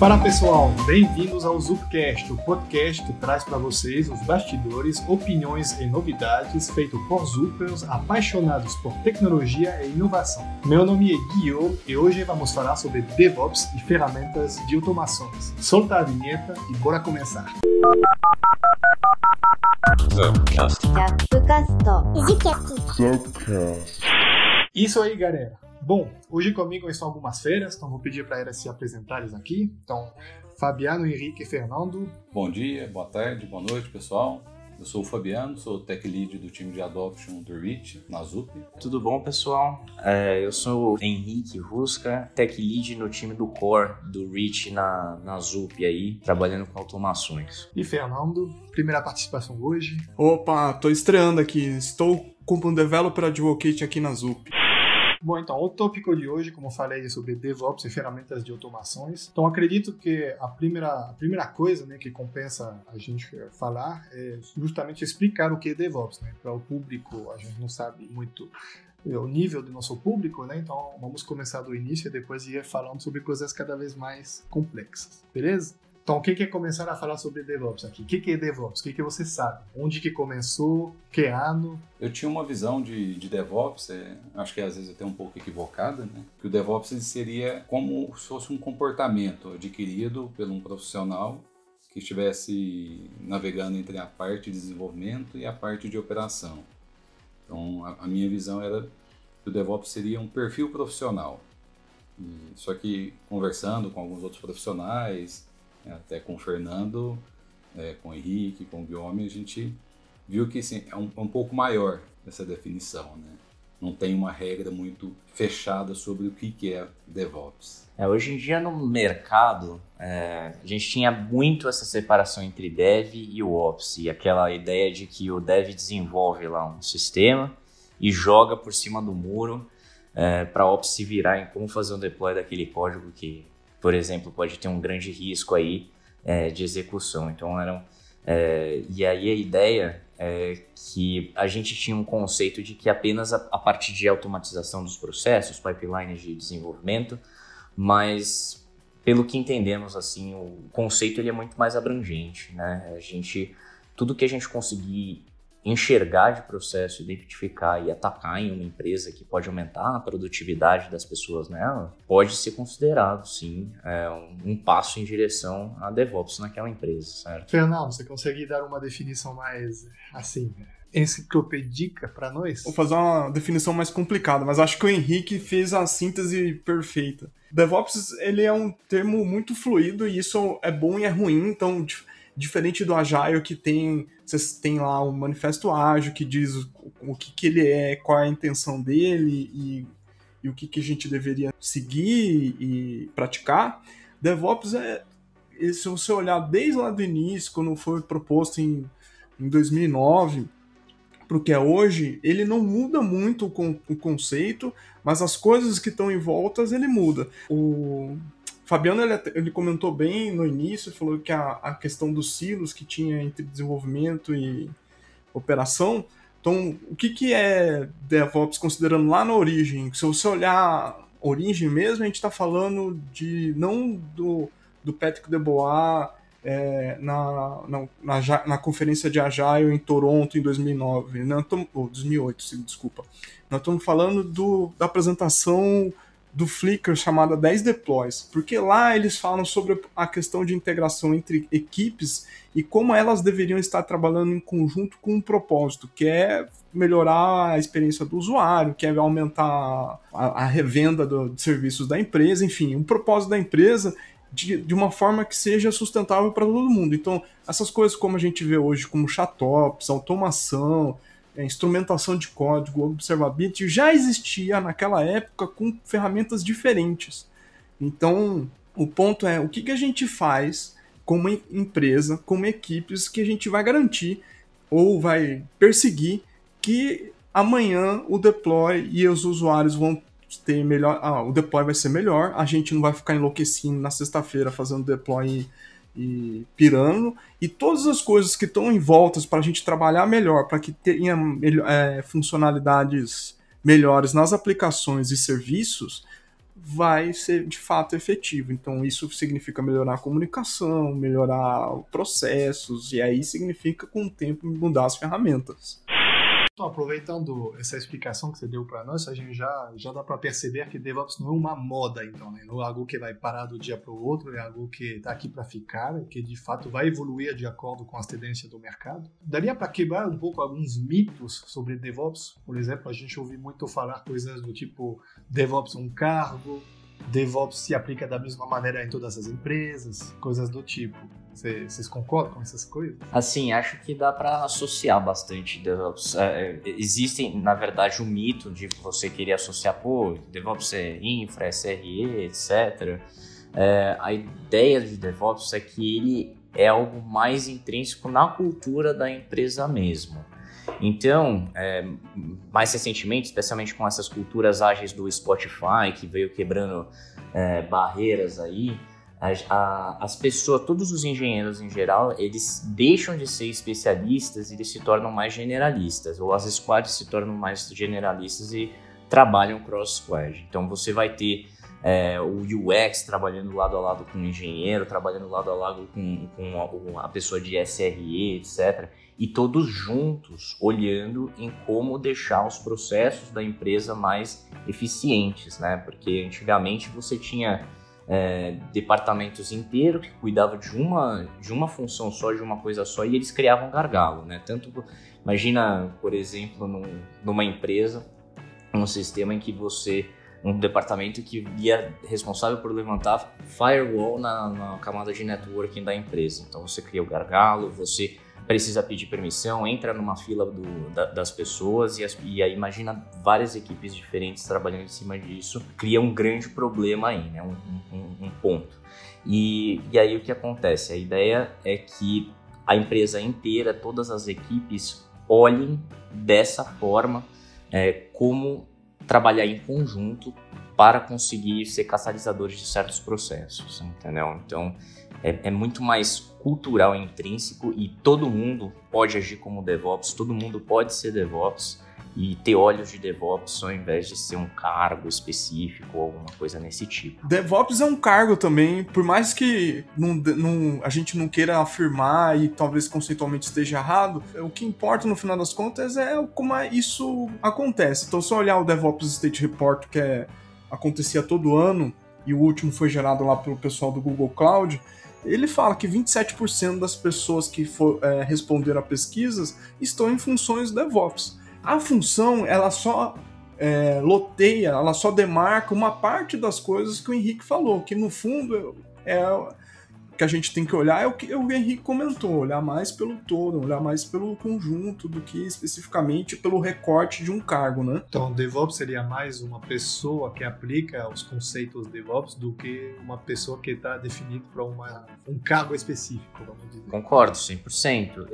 Fala pessoal, bem-vindos ao Zupcast, o podcast que traz para vocês os bastidores, opiniões e novidades feito por Zupers apaixonados por tecnologia e inovação. Meu nome é Guillaume e hoje vamos falar sobre DevOps e ferramentas de automações. Solta a vinheta e bora começar! Zupcast. Isso aí, galera! Bom, hoje comigo estão algumas férias, então vou pedir para eles se apresentarem aqui. Então, Fabiano, Henrique e Fernando. Bom dia, boa tarde, boa noite, pessoal. Eu sou o Fabiano, sou o Tech Lead do time de Adoption do Reach, na Zup. Tudo bom, pessoal? Eu sou o Henrique Rusca, Tech Lead no time do Core do Reach na Zup aí, trabalhando com automações. E Fernando, primeira participação hoje. Opa, tô estreando aqui, estou como um Developer Advocate aqui na Zup. Bom, então, o tópico de hoje, como eu falei, é sobre DevOps e ferramentas de automações. Então, acredito que a primeira coisa, né, que compensa a gente falar é justamente explicar o que é DevOps, né? Para o público, a gente não sabe muito o nível do nosso público, né? Então, vamos começar do início e depois ir falando sobre coisas cada vez mais complexas, beleza? Então, o que é começar a falar sobre DevOps aqui? O que é DevOps? O que você sabe? Onde que começou? Que ano? Eu tinha uma visão de DevOps, acho que às vezes até um pouco equivocada, né? Que o DevOps ele seria como se fosse um comportamento adquirido por um profissional que estivesse navegando entre a parte de desenvolvimento e a parte de operação. Então, a minha visão era que o DevOps seria um perfil profissional. Só que conversando com alguns outros profissionais, até com o Fernando, com o Henrique, com o Guillaume, a gente viu que assim, é um pouco maior essa definição, né? Não tem uma regra muito fechada sobre o que é DevOps. Hoje em dia no mercado, a gente tinha muito essa separação entre Dev e o Ops, e aquela ideia de que o Dev desenvolve lá um sistema e joga por cima do muro para o Ops se virar em como fazer um deploy daquele código que, por exemplo, pode ter um grande risco aí de execução. Então, e aí a ideia é que a gente tinha um conceito de que apenas a partir de automatização dos processos, pipelines de desenvolvimento, mas pelo que entendemos, assim, o conceito ele é muito mais abrangente, né? Tudo que a gente conseguir enxergar de processo, identificar e atacar em uma empresa que pode aumentar a produtividade das pessoas nela, pode ser considerado, sim, um passo em direção a DevOps naquela empresa, certo? Fernando, você consegue dar uma definição mais, assim, enciclopédica para nós? Vou fazer uma definição mais complicada, mas acho que o Henrique fez a síntese perfeita. DevOps, ele é um termo muito fluido e isso é bom e é ruim, então diferente do Agile que você tem lá o manifesto ágil que diz o que ele é, qual é a intenção dele e o que a gente deveria seguir e praticar. DevOps se você olhar desde lá do início, quando foi proposto em 2009, para o que é hoje, ele não muda muito o conceito, mas as coisas que estão em volta, ele muda. O Fabiano, ele comentou bem no início, falou que a questão dos silos que tinha entre desenvolvimento e operação. Então, o que é DevOps considerando lá na origem? Se você olhar a origem mesmo, a gente está falando não do Patrick Debois na conferência de Agile em Toronto em 2009, 2008, desculpa. Nós estamos falando da apresentação do Flickr chamada 10 Deploys, porque lá eles falam sobre a questão de integração entre equipes e como elas deveriam estar trabalhando em conjunto com um propósito, que é melhorar a experiência do usuário, que é aumentar a revenda de serviços da empresa, enfim, um propósito da empresa de uma forma que seja sustentável para todo mundo. Então, essas coisas como a gente vê hoje, como chatOps, automação, instrumentação de código, observability, já existia naquela época com ferramentas diferentes. Então, o ponto é o que a gente faz como empresa, como equipes, que a gente vai garantir ou vai perseguir que amanhã o deploy e os usuários vão ter melhor... o deploy vai ser melhor, a gente não vai ficar enlouquecendo na sexta-feira fazendo deploy e pirando, e todas as coisas que estão em voltas para a gente trabalhar melhor, para que tenha funcionalidades melhores nas aplicações e serviços, vai ser de fato efetivo. Então isso significa melhorar a comunicação, melhorar processos, e aí significa com o tempo mudar as ferramentas. Então, aproveitando essa explicação que você deu para nós, a gente já dá para perceber que DevOps não é uma moda, então, né? Não é algo que vai parar do dia para o outro, é algo que está aqui para ficar, que de fato vai evoluir de acordo com as tendências do mercado. Daria para quebrar um pouco alguns mitos sobre DevOps? Por exemplo, a gente ouve muito falar coisas do tipo DevOps é um cargo, DevOps se aplica da mesma maneira em todas as empresas, coisas do tipo. Vocês concordam com essas coisas? Assim, acho que dá para associar bastante DevOps. Existe, na verdade, um mito de você querer associar, DevOps é infra, é SRE, etc. A ideia de DevOps é que ele é algo mais intrínseco na cultura da empresa mesmo. Então, mais recentemente, especialmente com essas culturas ágeis do Spotify, que veio quebrando barreiras aí, as pessoas, todos os engenheiros em geral, eles deixam de ser especialistas e eles se tornam mais generalistas, ou as squads se tornam mais generalistas e trabalham cross-squad. Então você vai ter o UX trabalhando lado a lado com o engenheiro, trabalhando lado a lado com a pessoa de SRE, etc. E todos juntos olhando em como deixar os processos da empresa mais eficientes, né? Porque antigamente você tinha departamentos inteiros que cuidavam de uma função só, de uma coisa só, e eles criavam gargalo, né? Imagina, por exemplo, numa empresa, um sistema em que um departamento que ia responsável por levantar firewall na camada de networking da empresa. Então você cria o gargalo, você precisa pedir permissão, entra numa fila das pessoas e aí imagina várias equipes diferentes trabalhando em cima disso, cria um grande problema aí, né? Um ponto. E aí o que acontece? A ideia é que a empresa inteira, todas as equipes olhem dessa forma como trabalhar em conjunto para conseguir ser catalisadores de certos processos, entendeu? Então é muito mais cultural e intrínseco e todo mundo pode agir como DevOps, todo mundo pode ser DevOps e ter olhos de DevOps ao invés de ser um cargo específico ou alguma coisa nesse tipo. DevOps é um cargo também, por mais que a gente não queira afirmar e talvez conceitualmente esteja errado, o que importa no final das contas é como isso acontece. Então, se eu olhar o DevOps State Report, que acontecia todo ano, e o último foi gerado lá pelo pessoal do Google Cloud, ele fala que 27% das pessoas que responderam a pesquisas estão em funções DevOps. A função, ela só loteia, ela só demarca uma parte das coisas que o Henrique falou, que no fundo que a gente tem que olhar é o que o Henrique comentou, olhar mais pelo todo, olhar mais pelo conjunto do que especificamente pelo recorte de um cargo, né? Então, DevOps seria mais uma pessoa que aplica os conceitos DevOps do que uma pessoa que está definido para um cargo específico, vamos dizer. Concordo, 100%.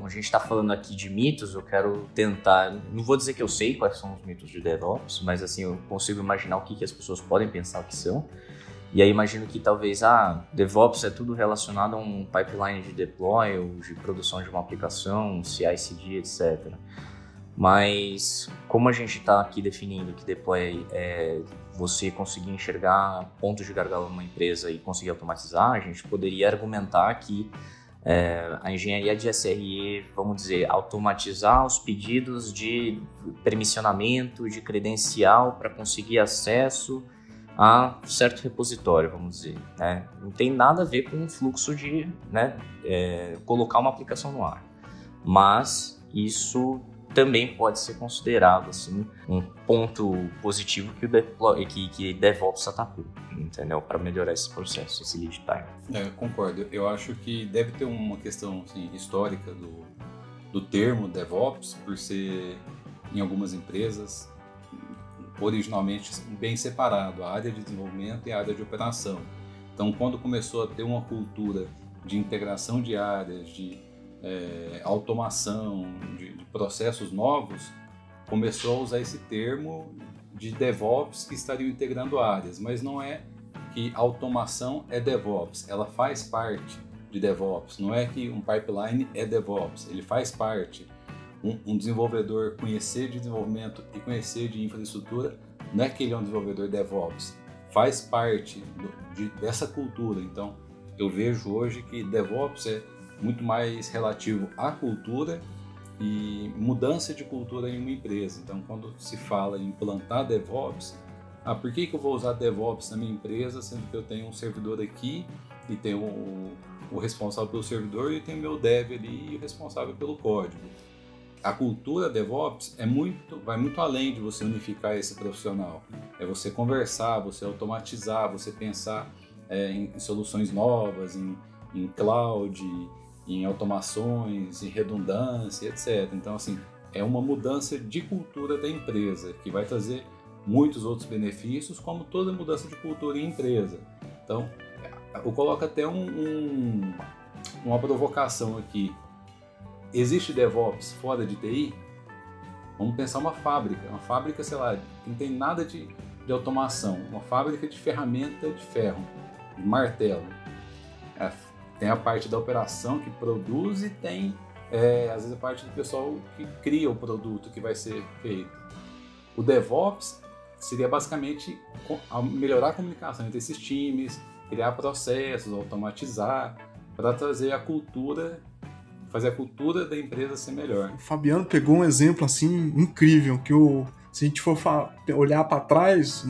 A gente está falando aqui de mitos, eu quero tentar, não vou dizer que eu sei quais são os mitos de DevOps, mas assim, eu consigo imaginar o que as pessoas podem pensar que são. E aí imagino que talvez, DevOps é tudo relacionado a um pipeline de deploy ou de produção de uma aplicação, CI/CD, etc. Mas como a gente está aqui definindo que deploy é você conseguir enxergar pontos de gargalo numa empresa e conseguir automatizar, a gente poderia argumentar que a engenharia de SRE, vamos dizer, automatizar os pedidos de permissionamento, de credencial para conseguir acesso a certo repositório, vamos dizer, né? Não tem nada a ver com o fluxo de colocar uma aplicação no ar, mas isso também pode ser considerado assim, um ponto positivo que DevOps atacou, entendeu? Para melhorar esse processo, esse lead time. Concordo. Eu acho que deve ter uma questão assim, histórica do termo DevOps, por ser, em algumas empresas, originalmente bem separado, a área de desenvolvimento e a área de operação. Então, quando começou a ter uma cultura de integração de áreas, de automação, de processos novos, começou a usar esse termo de DevOps que estariam integrando áreas, mas não é que automação é DevOps, ela faz parte de DevOps, não é que um pipeline é DevOps, ele faz parte. Um desenvolvedor conhecer de desenvolvimento e conhecer de infraestrutura não é que ele é um desenvolvedor DevOps, faz parte dessa cultura. Então, eu vejo hoje que DevOps é muito mais relativo à cultura e mudança de cultura em uma empresa. Então, quando se fala em implantar DevOps, por que eu vou usar DevOps na minha empresa, sendo que eu tenho um servidor aqui e tenho o responsável pelo servidor e tenho meu dev ali e o responsável pelo código. A cultura DevOps vai muito além de você unificar esse profissional. É você conversar, você automatizar, você pensar em soluções novas, em cloud, em automações, em redundância, etc. Então, assim, é uma mudança de cultura da empresa que vai trazer muitos outros benefícios, como toda mudança de cultura em empresa. Então, eu coloco até uma provocação aqui. Existe DevOps fora de TI? Vamos pensar uma fábrica, sei lá, que não tem nada de automação, uma fábrica de ferramenta de ferro, de martelo. Tem a parte da operação que produz e tem, às vezes, a parte do pessoal que cria o produto que vai ser feito. O DevOps seria basicamente melhorar a comunicação entre esses times, criar processos, automatizar, para trazer a cultura, fazer a cultura da empresa ser melhor. O Fabiano pegou um exemplo assim incrível, que se a gente for olhar para trás,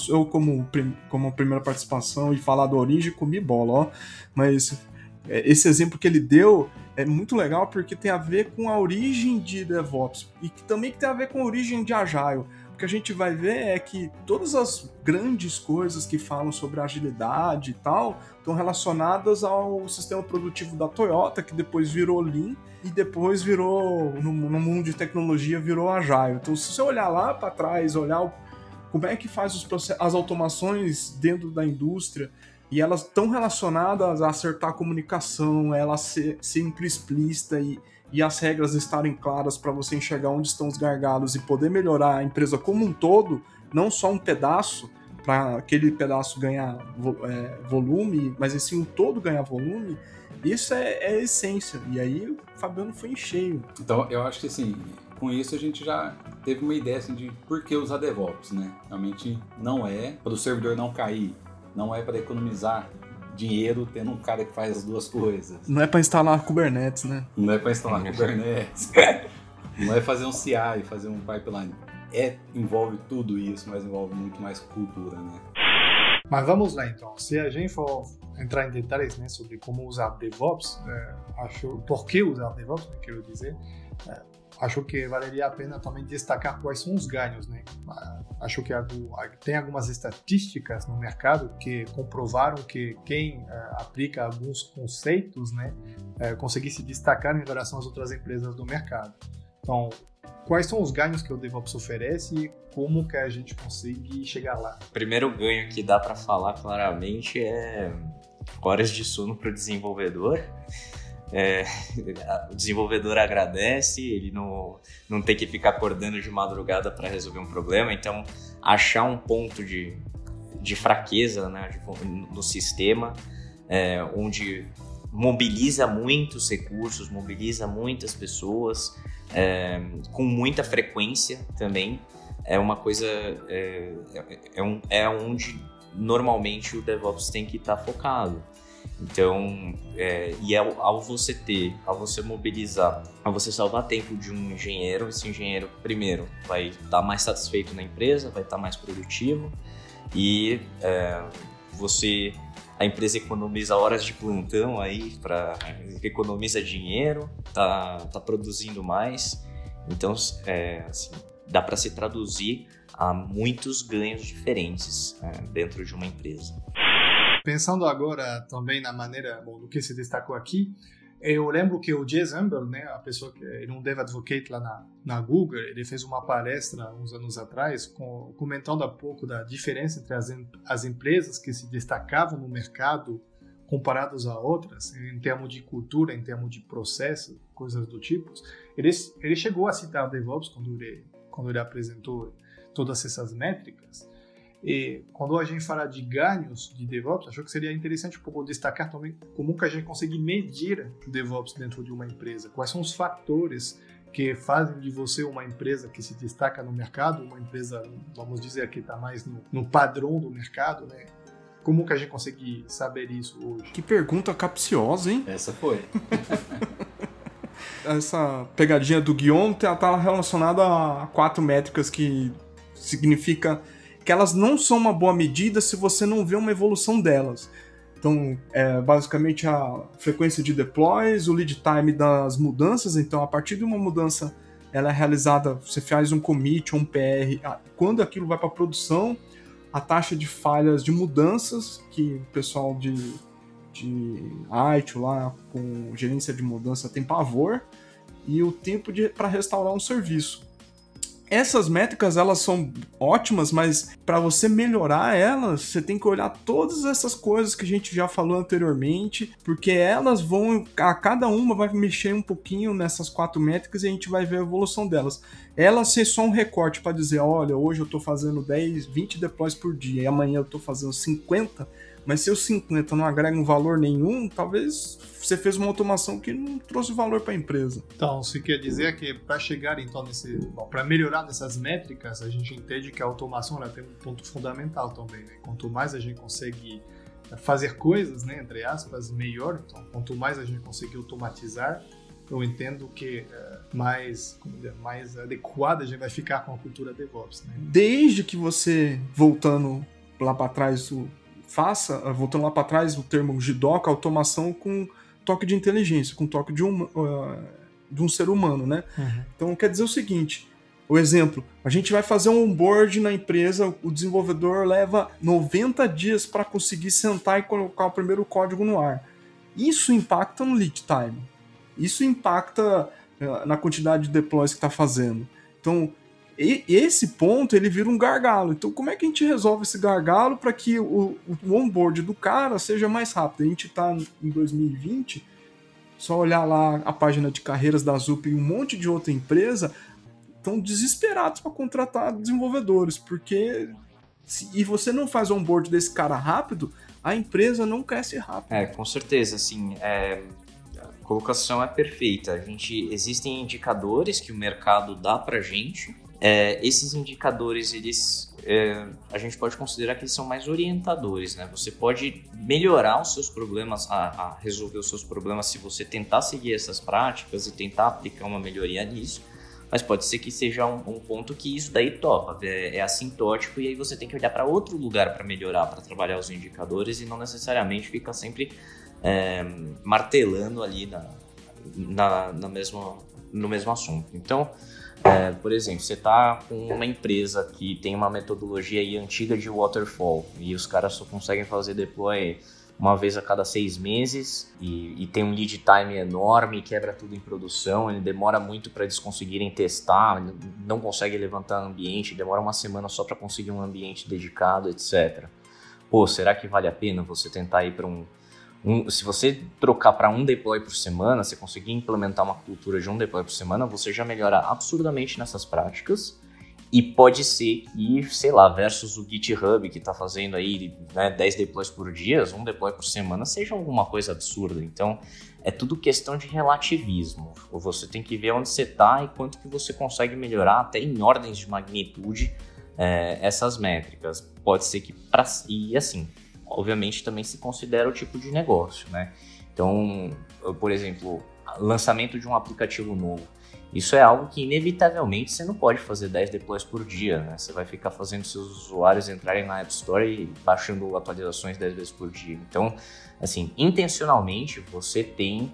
eu como primeira participação e falar da origem, comi bola, ó. Mas esse exemplo que ele deu é muito legal porque tem a ver com a origem de DevOps e também tem a ver com a origem de Agile. O que a gente vai ver é que todas as grandes coisas que falam sobre agilidade e tal estão relacionadas ao sistema produtivo da Toyota, que depois virou Lean e depois virou, no mundo de tecnologia, virou Agile. Então, se você olhar lá para trás, olhar como é que faz as automações dentro da indústria, e elas estão relacionadas a acertar a comunicação, ela ser sempre explícita e as regras estarem claras para você enxergar onde estão os gargalos e poder melhorar a empresa como um todo, não só um pedaço, para aquele pedaço ganhar volume, mas sim um todo ganhar volume. Isso é a essência. E aí o Fabiano foi em cheio. Então, eu acho que assim, com isso a gente já teve uma ideia assim, de por que usar DevOps, né? Realmente não é para o servidor não cair, não é para economizar dinheiro tendo um cara que faz as duas coisas. Não é para instalar Kubernetes, né? Não é para instalar Kubernetes. Não é fazer um CI, fazer um pipeline. Envolve tudo isso, mas envolve muito mais cultura, né? Mas vamos lá, então. Se a gente for entrar em detalhes, né, sobre como usar DevOps, por que usar DevOps, né, quero dizer, acho que valeria a pena também destacar quais são os ganhos, né? Acho que tem algumas estatísticas no mercado que comprovaram que quem aplica alguns conceitos, né, consegue se destacar em relação às outras empresas do mercado. Então, quais são os ganhos que o DevOps oferece e como que a gente consegue chegar lá? O primeiro ganho que dá para falar claramente é horas de sono para o desenvolvedor. O desenvolvedor agradece, ele não tem que ficar acordando de madrugada para resolver um problema. Então, achar um ponto de fraqueza, né, no sistema, onde mobiliza muitos recursos, mobiliza muitas pessoas, com muita frequência também, é uma coisa, onde normalmente o DevOps tem que estar focado. Então, ao você mobilizar, ao você salvar tempo de um engenheiro, esse engenheiro, primeiro, vai estar mais satisfeito na empresa, vai estar mais produtivo e a empresa economiza horas de plantão aí, economiza dinheiro, tá produzindo mais. Então, assim, dá para se traduzir a muitos ganhos diferentes dentro de uma empresa. Pensando agora também na maneira, do que se destacou aqui, eu lembro que o Jez Humble, né, a pessoa que é um Dev Advocate lá na Google, ele fez uma palestra uns anos atrás comentando um pouco da diferença entre as empresas que se destacavam no mercado comparadas a outras, em termos de cultura, em termos de processo, coisas do tipo. Ele chegou a citar o DevOps quando ele apresentou todas essas métricas. E quando a gente fala de ganhos de DevOps, acho que seria interessante um pouco destacar também como que a gente consegue medir o DevOps dentro de uma empresa. Quais são os fatores que fazem de você uma empresa que se destaca no mercado, uma empresa, vamos dizer, que está mais no padrão do mercado, né? Como que a gente consegue saber isso hoje? Que pergunta capciosa, hein? Essa foi. Essa pegadinha do Guillaume tá relacionada a 4 métricas que significa que elas não são uma boa medida se você não vê uma evolução delas. Então, basicamente a frequência de deploys, o lead time das mudanças. Então, a partir de uma mudança, ela é realizada, você faz um commit ou um PR, quando aquilo vai para produção, a taxa de falhas de mudanças, que o pessoal de IT lá, com gerência de mudança, tem pavor, e o tempo para restaurar um serviço. Essas métricas, elas são ótimas, mas para você melhorar elas, você tem que olhar todas essas coisas que a gente já falou anteriormente, porque elas vão, cada uma vai mexer um pouquinho nessas 4 métricas e a gente vai ver a evolução delas. Elas ser só um recorte para dizer, olha, hoje eu estou fazendo 10, 20 deploys por dia e amanhã eu estou fazendo 50, mas se os 50 não agregam valor nenhum, talvez você fez uma automação que não trouxe valor para a empresa. Então, isso quer dizer que para chegar então para melhorar nessas métricas, a gente entende que a automação ela tem um ponto fundamental também, né? Quanto mais a gente consegue fazer coisas, né, entre aspas, melhor. Então, quanto mais a gente conseguir automatizar, eu entendo que mais adequada a gente vai ficar com a cultura DevOps, né? Desde que você, voltando lá para trás, voltando lá para trás, o termo GDOC, automação com toque de inteligência, com toque de um ser humano, né? Uhum. Então, quer dizer o seguinte, o exemplo, a gente vai fazer um onboard na empresa, o desenvolvedor leva 90 dias para conseguir sentar e colocar o primeiro código no ar. Isso impacta no lead time. Isso impacta na quantidade de deploys que está fazendo. Então, esse ponto, ele vira um gargalo. Então, como é que a gente resolve esse gargalo para que o onboard do cara seja mais rápido? A gente está em 2020, só olhar lá a página de carreiras da Zup e um monte de outra empresa estão desesperados para contratar desenvolvedores, porque se você não faz o onboard desse cara rápido, a empresa não cresce rápido. Com certeza, assim, a colocação é perfeita. Existem indicadores que o mercado dá para a gente. Esses indicadores, a gente pode considerar que eles são mais orientadores, né? Você pode melhorar os seus problemas, a resolver os seus problemas se você tentar seguir essas práticas e tentar aplicar uma melhoria nisso, mas pode ser que seja um ponto que isso daí topa, é assintótico e aí você tem que olhar para outro lugar para melhorar, para trabalhar os indicadores e não necessariamente ficar sempre martelando ali no mesmo assunto. Então, por exemplo, você está com uma empresa que tem uma metodologia aí antiga de waterfall e os caras só conseguem fazer deploy uma vez a cada 6 meses e tem um lead time enorme, quebra tudo em produção, ele demora muito para eles conseguirem testar, não consegue levantar ambiente, demora uma semana só para conseguir um ambiente dedicado, etc. Pô, será que vale a pena você tentar ir para se você trocar para um deploy por semana, você conseguir implementar uma cultura de um deploy por semana, você já melhora absurdamente nessas práticas. E pode ser que, sei lá, versus o GitHub que está fazendo aí 10 deploys por dia, um deploy por semana, seja alguma coisa absurda. Então, é tudo questão de relativismo. Você tem que ver onde você está e quanto que você consegue melhorar, até em ordens de magnitude, essas métricas. Pode ser que, e assim, obviamente também se considera o tipo de negócio, né? Então, por exemplo, lançamento de um aplicativo novo. Isso é algo que, inevitavelmente, você não pode fazer 10 deploys por dia, né? Você vai ficar fazendo seus usuários entrarem na App Store e baixando atualizações 10 vezes por dia. Então, assim, intencionalmente, você tem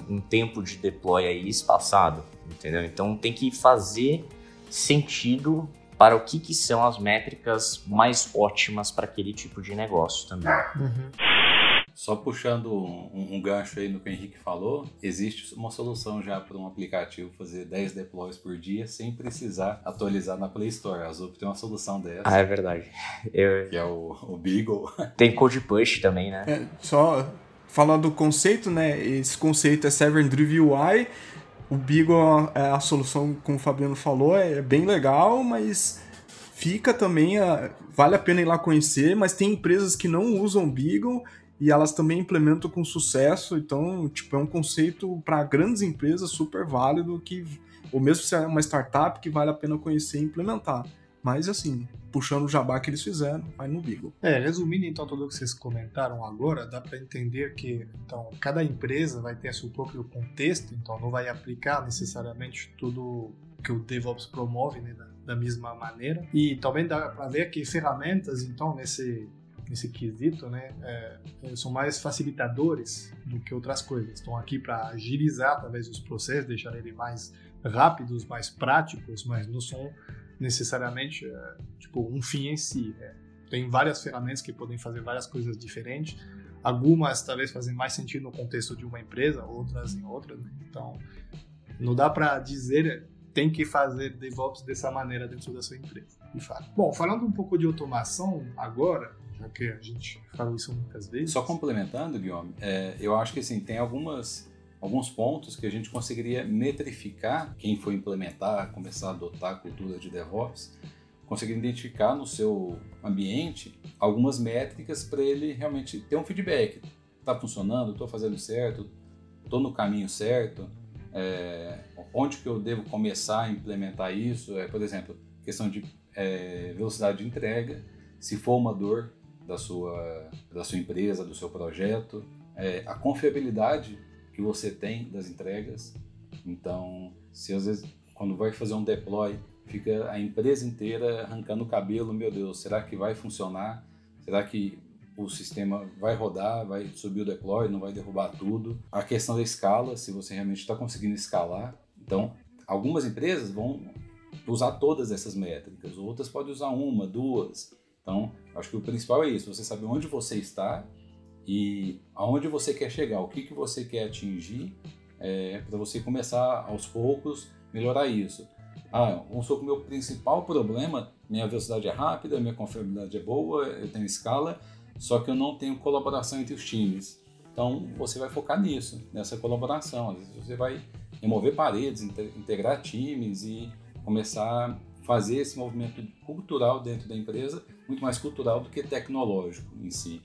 um tempo de deploy aí espaçado, entendeu? Então, tem que fazer sentido para o que são as métricas mais ótimas para aquele tipo de negócio também. Uhum. Só puxando um gancho aí no que o Henrique falou, existe uma solução já para um aplicativo fazer 10 deploys por dia sem precisar atualizar na Play Store. A Zup tem uma solução dessa. Ah, é verdade. Que é o Beagle. Tem Code Push também, né? Só falando do conceito, né? Esse conceito é Server Driven UI. O Beagle é a solução, como o Fabiano falou, é bem legal, mas fica também... vale a pena ir lá conhecer, mas tem empresas que não usam Beagle e elas também implementam com sucesso, então, tipo, é um conceito para grandes empresas super válido, ou mesmo se é uma startup que vale a pena conhecer e implementar. Mas, assim, puxando o jabá que eles fizeram, vai no Beagle. Resumindo então tudo o que vocês comentaram agora, dá para entender que então, cada empresa vai ter seu próprio contexto, então não vai aplicar necessariamente tudo que o DevOps promove, né, da mesma maneira. E também dá para ver que ferramentas, então, nesse quesito, né, são mais facilitadores do que outras coisas. Estão aqui para agilizar, talvez, os processos, deixar eles mais rápidos, mais práticos, mas não são necessariamente tipo um fim em si. Tem várias ferramentas que podem fazer várias coisas diferentes. Algumas talvez fazem mais sentido no contexto de uma empresa, outras em outras, né? Então, não dá para dizer tem que fazer DevOps dessa maneira dentro da sua empresa, de fato. Bom, falando um pouco de automação agora, já que a gente falou isso muitas vezes. Só complementando, Guillaume, eu acho que assim, tem alguns pontos que a gente conseguiria metrificar quem for implementar, começar a adotar a cultura de DevOps, conseguir identificar no seu ambiente algumas métricas para ele realmente ter um feedback. Está funcionando? Estou fazendo certo? Estou no caminho certo? Onde que eu devo começar a implementar isso? Por exemplo, questão de velocidade de entrega, se for uma dor da sua empresa, do seu projeto, a confiabilidade que você tem das entregas. Então, se às vezes quando vai fazer um deploy, fica a empresa inteira arrancando o cabelo, meu Deus, será que vai funcionar? Será que o sistema vai rodar, vai subir o deploy, não vai derrubar tudo? A questão da escala, se você realmente está conseguindo escalar. Então, algumas empresas vão usar todas essas métricas, outras podem usar uma, duas. Então, acho que o principal é isso, você saber onde você está e aonde você quer chegar, o que você quer atingir, para você começar aos poucos melhorar isso. Vamos supor que o meu principal problema, minha velocidade é rápida, minha confiabilidade é boa, eu tenho escala, só que eu não tenho colaboração entre os times. Então você vai focar nisso, nessa colaboração. Às vezes você vai remover paredes, integrar times e começar a fazer esse movimento cultural dentro da empresa, muito mais cultural do que tecnológico em si.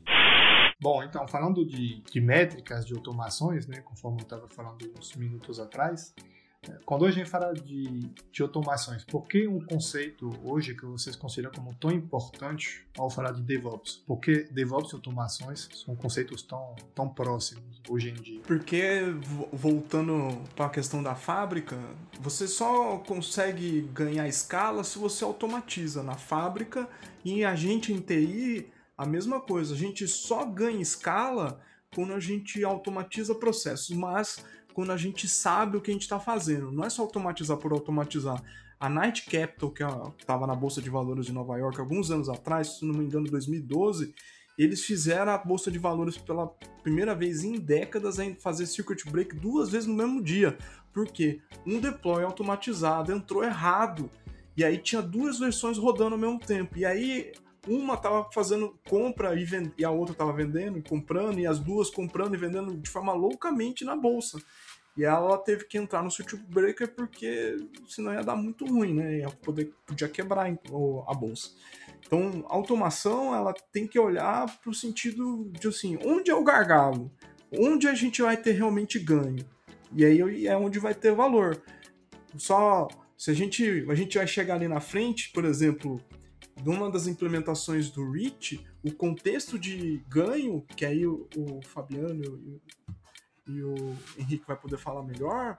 Bom, então, falando de métricas, de automações, né, conforme eu estava falando uns minutos atrás, quando a gente fala de automações, por que um conceito hoje que vocês consideram como tão importante ao falar de DevOps? Por que DevOps e automações são conceitos tão próximos hoje em dia? Porque, voltando para a questão da fábrica, você só consegue ganhar escala se você automatiza na fábrica, e a gente em TI, a mesma coisa, a gente só ganha escala quando a gente automatiza processos, mas quando a gente sabe o que a gente está fazendo. Não é só automatizar por automatizar. A Knight Capital, que estava na Bolsa de Valores de Nova York alguns anos atrás, se não me engano, 2012, eles fizeram a Bolsa de Valores pela primeira vez em décadas em fazer circuit break 2 vezes no mesmo dia. Por quê? Um deploy automatizado entrou errado, e aí tinha 2 versões rodando ao mesmo tempo. E aí uma estava fazendo compra e a outra estava vendendo e comprando, e as duas comprando e vendendo de forma loucamente na bolsa. E ela teve que entrar no circuit breaker porque senão ia dar muito ruim, né? Podia quebrar a bolsa. Então, a automação, ela tem que olhar para o sentido de assim, onde é o gargalo? Onde a gente vai ter realmente ganho? E aí é onde vai ter valor. Só se a gente vai chegar ali na frente, por exemplo, numa das implementações do Reach, o contexto de ganho, que aí o Fabiano e o Henrique vai poder falar melhor,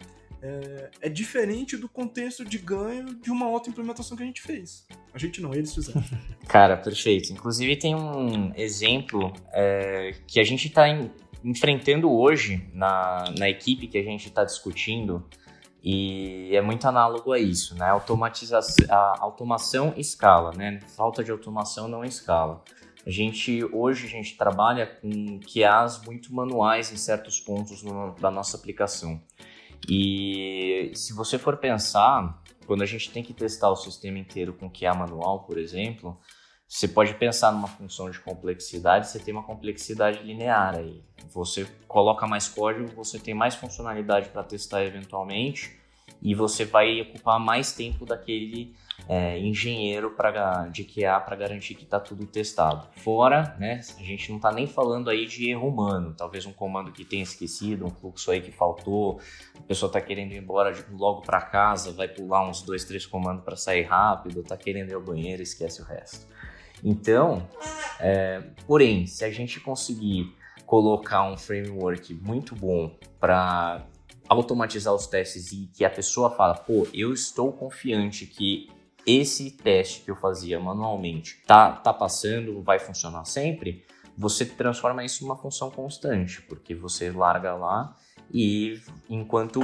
é diferente do contexto de ganho de uma outra implementação que a gente fez. A gente não, eles fizeram. Cara, perfeito. Inclusive tem um exemplo que a gente está enfrentando hoje na equipe que a gente está discutindo, e é muito análogo a isso, né? A automação escala, né? Falta de automação não escala. Hoje a gente trabalha com QAs muito manuais em certos pontos da nossa aplicação. E se você for pensar, quando a gente tem que testar o sistema inteiro com QA manual, por exemplo, você pode pensar numa função de complexidade, você tem uma complexidade linear aí. Você coloca mais código, você tem mais funcionalidade para testar eventualmente, e você vai ocupar mais tempo daquele engenheiro de QA para garantir que está tudo testado. Fora, né, a gente não está nem falando aí de erro humano, talvez um comando que tenha esquecido, um fluxo aí que faltou, a pessoa está querendo ir embora logo para casa, vai pular uns 2, 3 comandos para sair rápido, está querendo ir ao banheiro, esquece o resto. Então, porém, se a gente conseguir colocar um framework muito bom para automatizar os testes e que a pessoa fala, pô, eu estou confiante que esse teste que eu fazia manualmente tá passando, vai funcionar sempre, você transforma isso em uma função constante, porque você larga lá e enquanto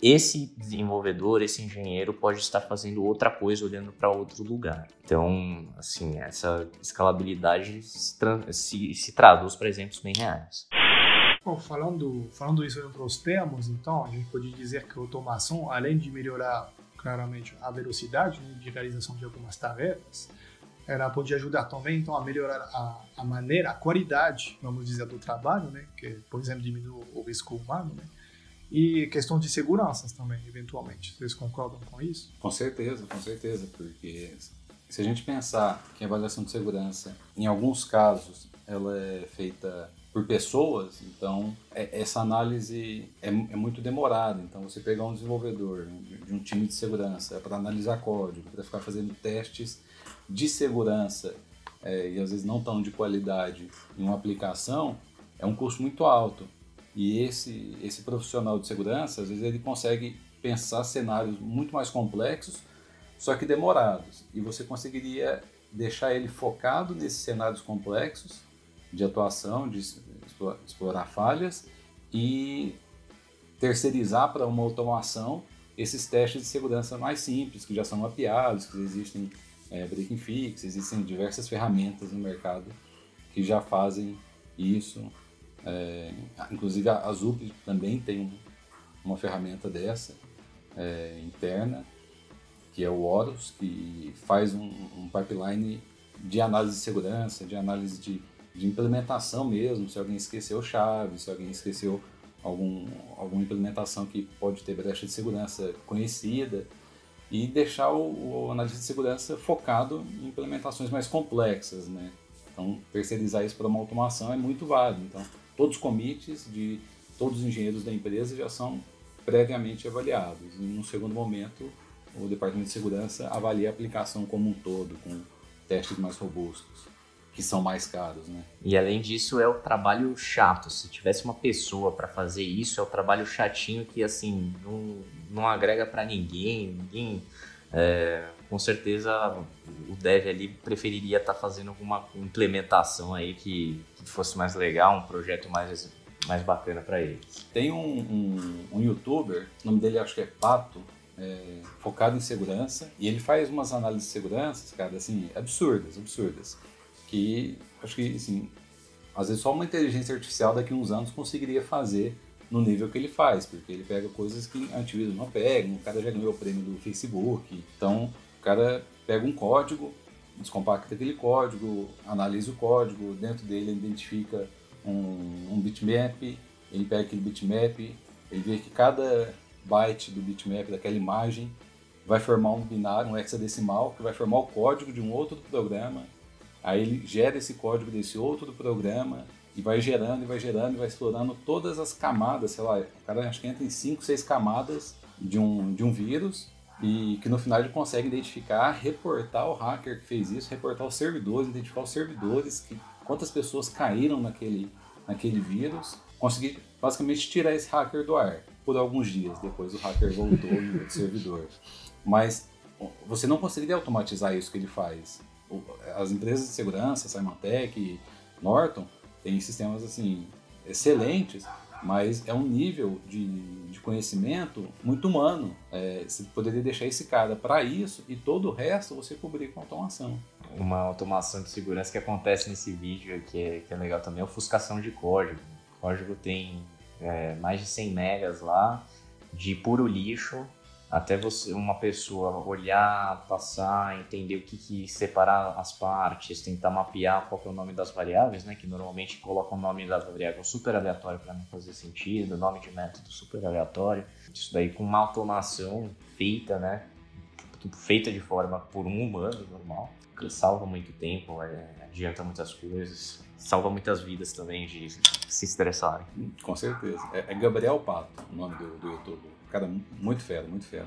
esse desenvolvedor, esse engenheiro pode estar fazendo outra coisa, olhando para outro lugar. Então, assim, essa escalabilidade se traduz para exemplos bem reais. Bom, falando isso em outros termos, então, a gente pode dizer que a automação, além de melhorar claramente a velocidade, né, de realização de algumas tarefas, ela pode ajudar também então a melhorar a maneira, a qualidade, vamos dizer, do trabalho, né, que, por exemplo, diminui o risco humano, né, e questão de seguranças também, eventualmente. Vocês concordam com isso? Com certeza, porque se a gente pensar que a avaliação de segurança, em alguns casos, ela é feita por pessoas, então essa análise é muito demorada. Então você pegar um desenvolvedor de um time de segurança para analisar código, para ficar fazendo testes de segurança e às vezes não tão de qualidade em uma aplicação, é um custo muito alto. E esse profissional de segurança, às vezes ele consegue pensar cenários muito mais complexos, só que demorados. E você conseguiria deixar ele focado nesses cenários complexos de atuação, de explorar falhas e terceirizar para uma automação esses testes de segurança mais simples, que já são mapeados, que existem break fix, existem diversas ferramentas no mercado que já fazem isso. Inclusive a Zup também tem uma ferramenta dessa interna, que é o Horus, que faz um pipeline de análise de segurança, de análise de implementação mesmo, se alguém esqueceu chave, se alguém esqueceu alguma implementação que pode ter brecha de segurança conhecida, e deixar o analista de segurança focado em implementações mais complexas, né? Então, terceirizar isso para uma automação é muito válido. Então, todos os commits de todos os engenheiros da empresa já são previamente avaliados. E, no segundo momento, o departamento de segurança avalia a aplicação como um todo, com testes mais robustos, que são mais caros, né? E além disso, é o trabalho chato. Se tivesse uma pessoa para fazer isso, é o trabalho chatinho que, assim, não agrega para ninguém. Com certeza, o dev ali preferiria estar fazendo alguma implementação aí que fosse mais legal, um projeto mais bacana para ele. Tem um youtuber, o nome dele acho que é Pato, focado em segurança, e ele faz umas análises de segurança, cara, assim, absurdas, que acho que, assim, às vezes só uma inteligência artificial daqui a uns anos conseguiria fazer no nível que ele faz, porque ele pega coisas que antivírus não pega, o cara já ganhou o prêmio do Facebook, então o cara pega um código, descompacta aquele código, analisa o código, dentro dele ele identifica um bitmap, ele pega aquele bitmap, ele vê que cada byte do bitmap daquela imagem vai formar um binário, um hexadecimal, que vai formar o código de um outro programa. Aí ele gera esse código desse outro programa e vai gerando, e vai explorando todas as camadas, sei lá, o cara acho que entra em 5, 6 camadas de um vírus, e que no final ele consegue identificar, reportar o hacker que fez isso, reportar os servidores, identificar os servidores, quantas pessoas caíram naquele vírus, conseguir basicamente tirar esse hacker do ar por alguns dias, depois o hacker voltou em outro servidor. Mas você não conseguiria automatizar isso que ele faz. As empresas de segurança, Symantec, Norton, têm sistemas assim excelentes, mas é um nível de conhecimento muito humano. Você poderia deixar esse cara para isso e todo o resto você cobrir com automação. Uma automação de segurança que acontece nesse vídeo que é legal também é a ofuscação de código. O código tem mais de 100 megas lá de puro lixo até uma pessoa olhar, passar, entender o que separar as partes, tentar mapear qual que é o nome das variáveis, né? Que normalmente coloca o nome das variáveis super aleatório para não fazer sentido, nome de método super aleatório. Isso daí com uma automação feita, né? Feita de forma por um humano normal, que salva muito tempo, adianta muitas coisas, salva muitas vidas também de se estressarem. Com certeza. É Gabriel Pato, o nome do YouTube. Cara, muito fera, muito fera.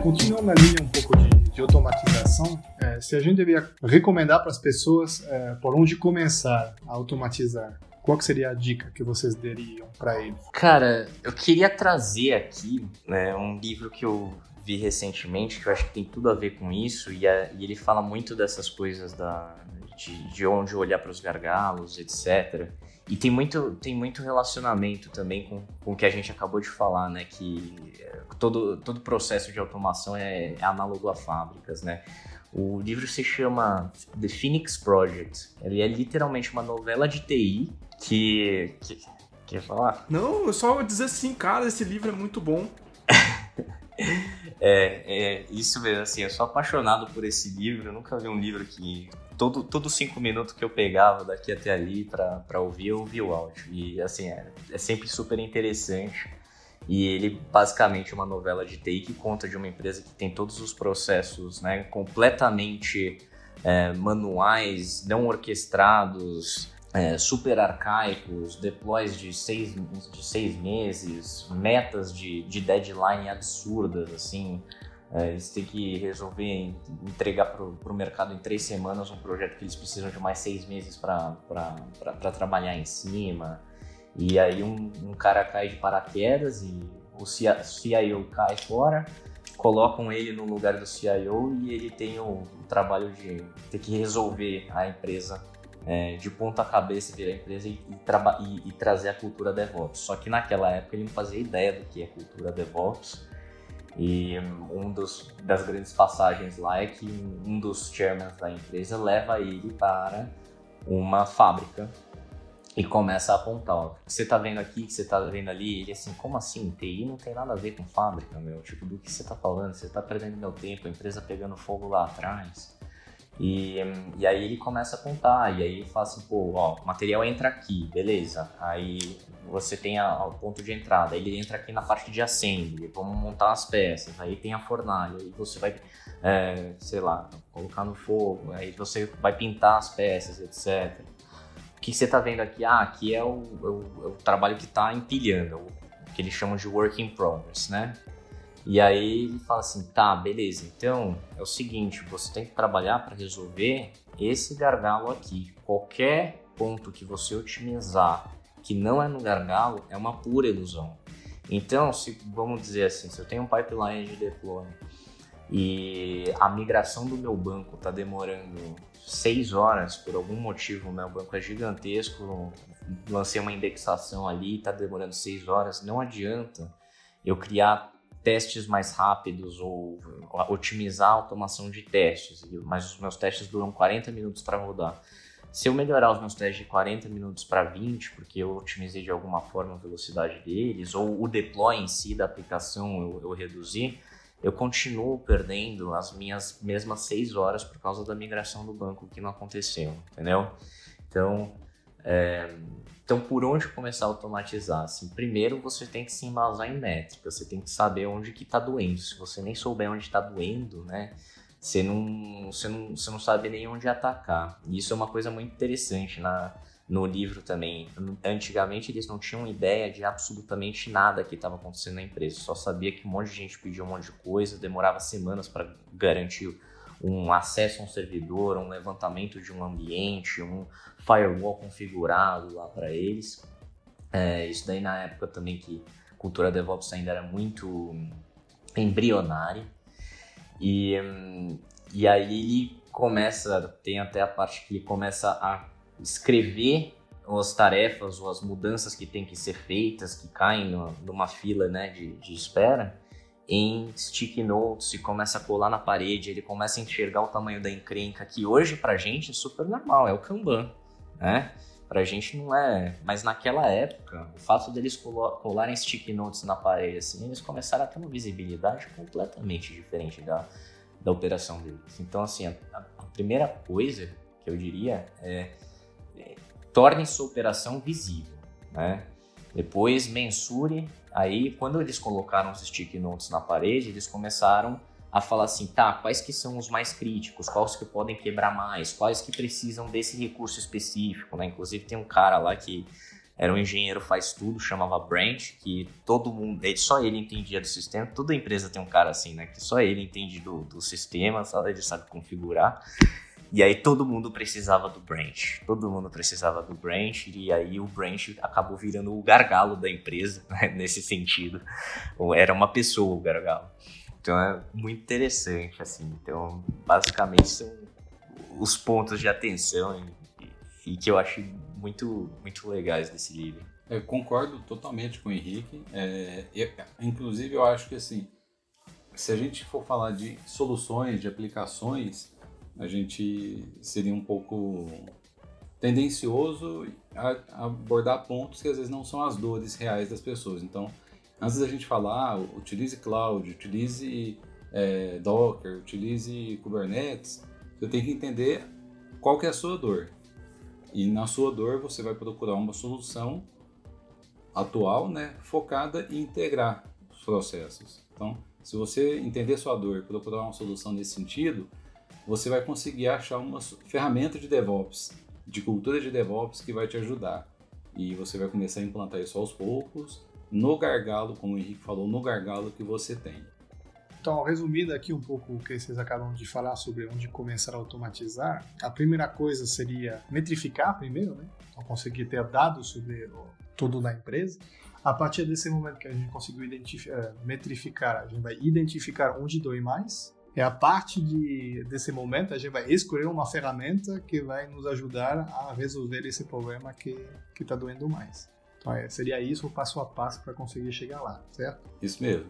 Continuando na linha um pouco de automatização, se a gente devia recomendar para as pessoas por onde começar a automatizar, qual que seria a dica que vocês dariam para eles? Cara, eu queria trazer aqui, né, um livro que eu vi recentemente, que eu acho que tem tudo a ver com isso, e ele fala muito dessas coisas de onde olhar para os gargalos, etc. E tem muito relacionamento também com o que a gente acabou de falar, né? Que todo processo de automação é análogo a fábricas, né? O livro se chama The Phoenix Project. Ele é literalmente uma novela de TI que quer falar? Não, eu só vou dizer assim, cara, esse livro é muito bom. Isso mesmo, assim, eu sou apaixonado por esse livro. Eu nunca vi um livro que todos 5 minutos que eu pegava daqui até ali pra ouvir, eu ouvia o áudio. E assim, é sempre super interessante. E ele basicamente é uma novela de TI que conta de uma empresa que tem todos os processos, né, completamente manuais, não orquestrados, super arcaicos, deploys de 6 meses, metas de deadline absurdas, assim. Eles têm que resolver entregar para o mercado em 3 semanas um projeto que eles precisam de mais 6 meses para trabalhar em cima. E aí um cara cai de paraquedas e o CIO cai fora, colocam ele no lugar do CIO e ele tem o trabalho de ter que resolver a empresa de ponta cabeça, virar a empresa e trazer a cultura DevOps. Só que naquela época ele não fazia ideia do que é cultura DevOps. E das grandes passagens lá é que um dos chairmans da empresa leva ele para uma fábrica e começa a apontar, ó, o que você tá vendo aqui, o que você tá vendo ali. Ele assim, como assim? TI não tem nada a ver com fábrica, meu. Tipo, do que você tá falando? Você tá perdendo meu tempo, a empresa pegando fogo lá atrás. E aí ele começa a apontar, e aí ele fala assim, pô, ó, o material entra aqui, beleza. Aí você tem o ponto de entrada, aí ele entra aqui na parte de assembly, vamos montar as peças, aí tem a fornalha, aí você vai, sei lá, colocar no fogo, aí você vai pintar as peças, etc. O que você tá vendo aqui? Aqui é o trabalho que tá empilhando, o que eles chamam de work in progress, né? E aí ele fala assim, tá, beleza, então é o seguinte, você tem que trabalhar para resolver esse gargalo aqui. Qualquer ponto que você otimizar que não é no gargalo é uma pura ilusão. Então, vamos dizer assim, se eu tenho um pipeline de deploy e a migração do meu banco está demorando 6 horas, por algum motivo o meu banco é gigantesco, lancei uma indexação ali e está demorando 6 horas, não adianta eu criar testes mais rápidos ou otimizar a automação de testes, mas os meus testes duram 40 minutos para rodar. Se eu melhorar os meus testes de 40 minutos para 20, porque eu otimizei de alguma forma a velocidade deles, ou o deploy em si da aplicação eu reduzi, eu continuo perdendo as minhas mesmas 6 horas por causa da migração do banco que não aconteceu, entendeu? Então, por onde começar a automatizar? Assim, primeiro, você tem que se embasar em métrica, você tem que saber onde que está doendo. Se você nem souber onde está doendo, né, você não sabe nem onde atacar. E isso é uma coisa muito interessante no livro também. Antigamente, eles não tinham ideia de absolutamente nada que estava acontecendo na empresa. Só sabia que um monte de gente pedia um monte de coisa, demorava semanas para garantir um acesso a um servidor, um levantamento de um ambiente, um firewall configurado lá para eles. Isso daí na época também que a cultura DevOps ainda era muito embrionária. E aí ele tem até a parte que ele começa a escrever as tarefas ou as mudanças que tem que ser feitas, que caem numa fila, né, de espera. em sticky notes e começa a colar na parede, ele começa a enxergar o tamanho da encrenca, que hoje pra gente é super normal, é o Kanban, né? Pra gente não é, mas naquela época, o fato deles colarem sticky notes na parede, assim, eles começaram a ter uma visibilidade completamente diferente da operação deles. Então, assim, a primeira coisa que eu diria é torne sua operação visível, né? Depois mensure. Aí, quando eles colocaram os sticky notes na parede, eles começaram a falar assim, tá, quais que são os mais críticos, quais que podem quebrar mais, quais que precisam desse recurso específico, né? Inclusive tem um cara lá que era um engenheiro faz tudo, chamava Branch, que todo mundo, só ele entendia do sistema. Toda empresa tem um cara assim, né? Que só ele entende do sistema, só ele sabe configurar. E aí todo mundo precisava do Branch. Todo mundo precisava do Branch. E aí o Branch acabou virando o gargalo da empresa, né? Nesse sentido. Era uma pessoa o gargalo. Então é muito interessante, assim. Então, basicamente, são os pontos de atenção e que eu acho muito, muito legais desse livro. Eu concordo totalmente com o Henrique. Inclusive, eu acho que, assim, se a gente for falar de soluções, de aplicações, a gente seria um pouco tendencioso a abordar pontos que às vezes não são as dores reais das pessoas. Então, antes da gente falar, utilize cloud, utilize Docker, utilize Kubernetes, você tem que entender qual que é a sua dor. E na sua dor você vai procurar uma solução atual, né, focada em integrar os processos. Então, se você entender sua dor e procurar uma solução nesse sentido, você vai conseguir achar uma ferramenta de DevOps, de cultura de DevOps que vai te ajudar. E você vai começar a implantar isso aos poucos, no gargalo, como o Henrique falou, no gargalo que você tem. Então, resumindo aqui um pouco o que vocês acabam de falar sobre onde começar a automatizar, a primeira coisa seria metrificar primeiro, né? Então, conseguir ter dados sobre tudo na empresa. A partir desse momento que a gente conseguiu metrificar, a gente vai identificar onde dói mais. E a partir desse momento, a gente vai escolher uma ferramenta que vai nos ajudar a resolver esse problema que está doendo mais. Então, seria isso o passo a passo para conseguir chegar lá, certo? Isso mesmo.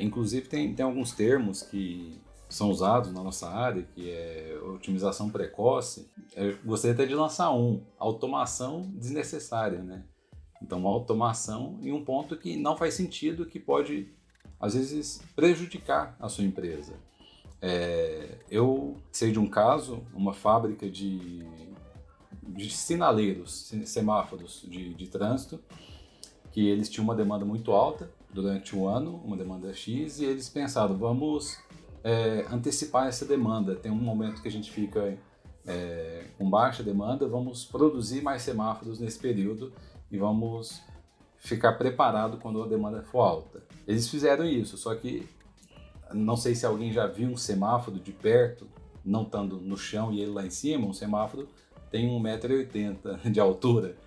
Inclusive, tem alguns termos que são usados na nossa área, que é otimização precoce. Eu gostaria até de lançar automação desnecessária, né? Então, uma automação em um ponto que não faz sentido, que pode, às vezes, prejudicar a sua empresa. Eu sei de um caso, uma fábrica de sinaleiros, semáforos de trânsito, que eles tinham uma demanda muito alta durante o ano, uma demanda X, e eles pensaram, vamos antecipar essa demanda. Tem um momento que a gente fica com baixa demanda, vamos produzir mais semáforos nesse período e vamos ficar preparado quando a demanda for alta. Eles fizeram isso, só que não sei se alguém já viu um semáforo de perto, não estando no chão e ele lá em cima. Um semáforo tem 1,80 m de altura.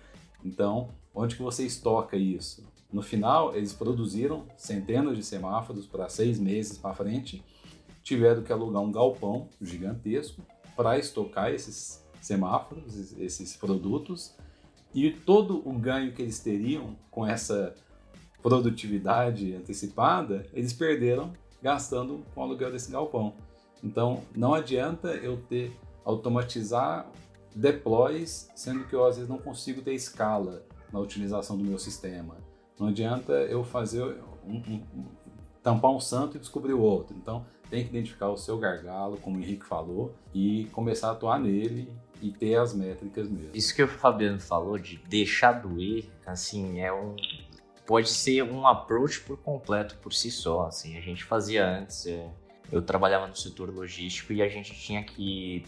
Então, onde que você estoca isso? No final, eles produziram centenas de semáforos para 6 meses para frente, tiveram que alugar um galpão gigantesco para estocar esses semáforos, esses produtos, e todo o ganho que eles teriam com essa produtividade antecipada, eles perderam gastando com o aluguel desse galpão. Então, não adianta eu automatizar deploys, sendo que eu às vezes não consigo ter escala na utilização do meu sistema. Não adianta eu fazer tampar um santo e descobrir o outro. Então, tem que identificar o seu gargalo, como o Henrique falou, e começar a atuar nele e ter as métricas mesmo. Isso que o Fabiano falou de deixar doer, assim, pode ser um approach por completo por si só, assim. A gente fazia antes, eu trabalhava no setor logístico e a gente tinha que